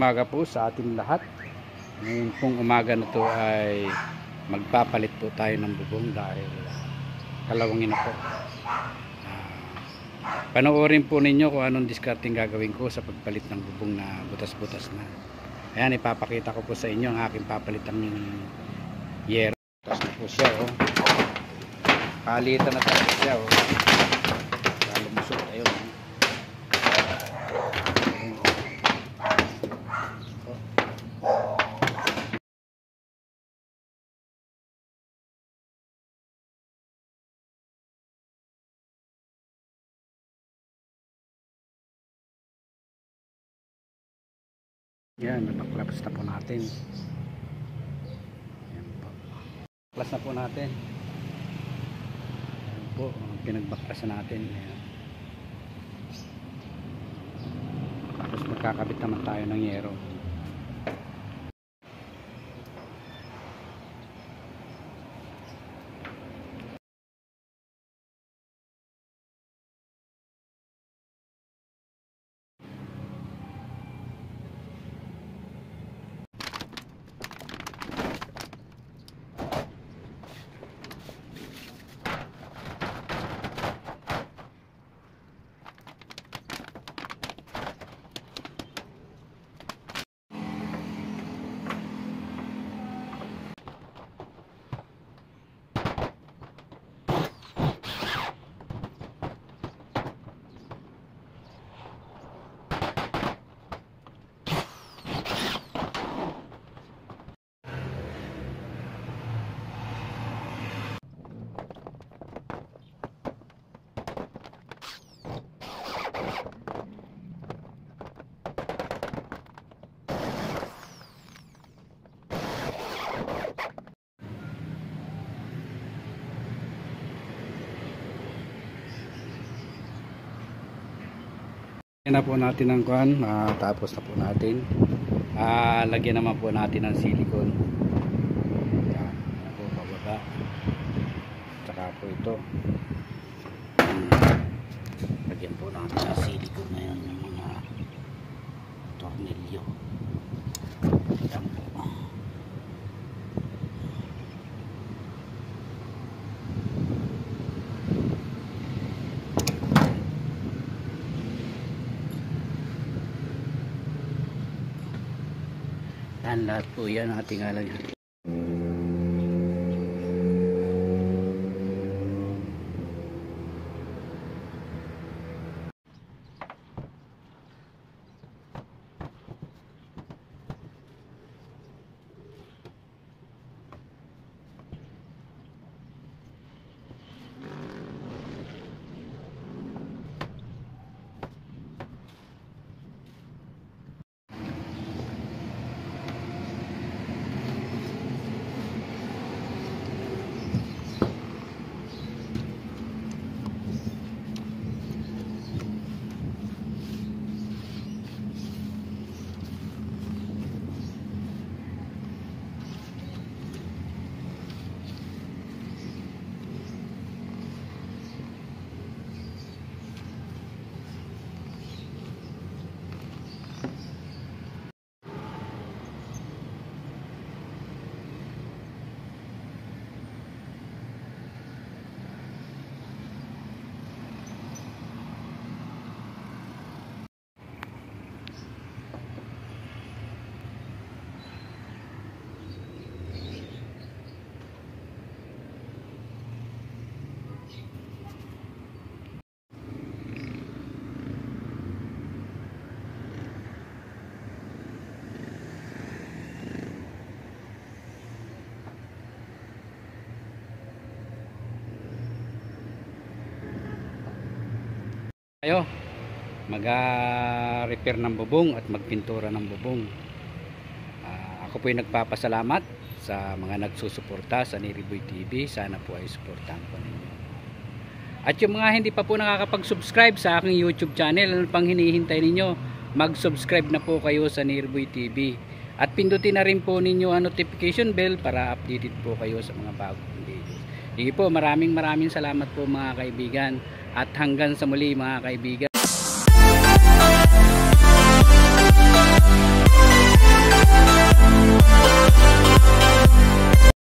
umaga po sa ating lahat. Ngayon pong umaga na to ay magpapalit po tayo ng bubong dahil kalawangin na po. Panoorin po ninyo kung anong discarding gagawin ko sa pagpalit ng bubong na butas-butas na. Ayan, ipapakita ko po sa inyo ang aking papalitan ng yero. Butas na po siya, oh. Palitan na talaga siya, oh. Lumusot, ayun. Yan, nabaklabas na po natin. Yan po. Baklas na po natin. Yan po, pinagbaklasan natin. Yan. Tapos magkakabit naman tayo ng yero. Lagyan na po natin ng kuhan, tapos na po natin. Lagyan naman po natin ng silicone. Yan, po pababa. Saka po ito. Lagyan po natin ng silicone na yan, yung mga tornilyo. Yan po. Yan, lahat po yan ating alagyan. Tayo mag-repair ng bubong at magpintura ng bubong. Ako po ay nagpapasalamat sa mga nagsusuporta sa Neriboy TV. Sana po ay suportahan po ninyo. At yung mga hindi pa po nakakapag-subscribe sa aking YouTube channel, ano pang hinihintay ninyo? Mag-subscribe na po kayo sa Neriboy TV. At pindutin na rin po ninyo ang notification bell para updated po kayo sa mga bagong videos. Sige po, maraming salamat po mga kaibigan. At hanggang sa muli mga kaibigan.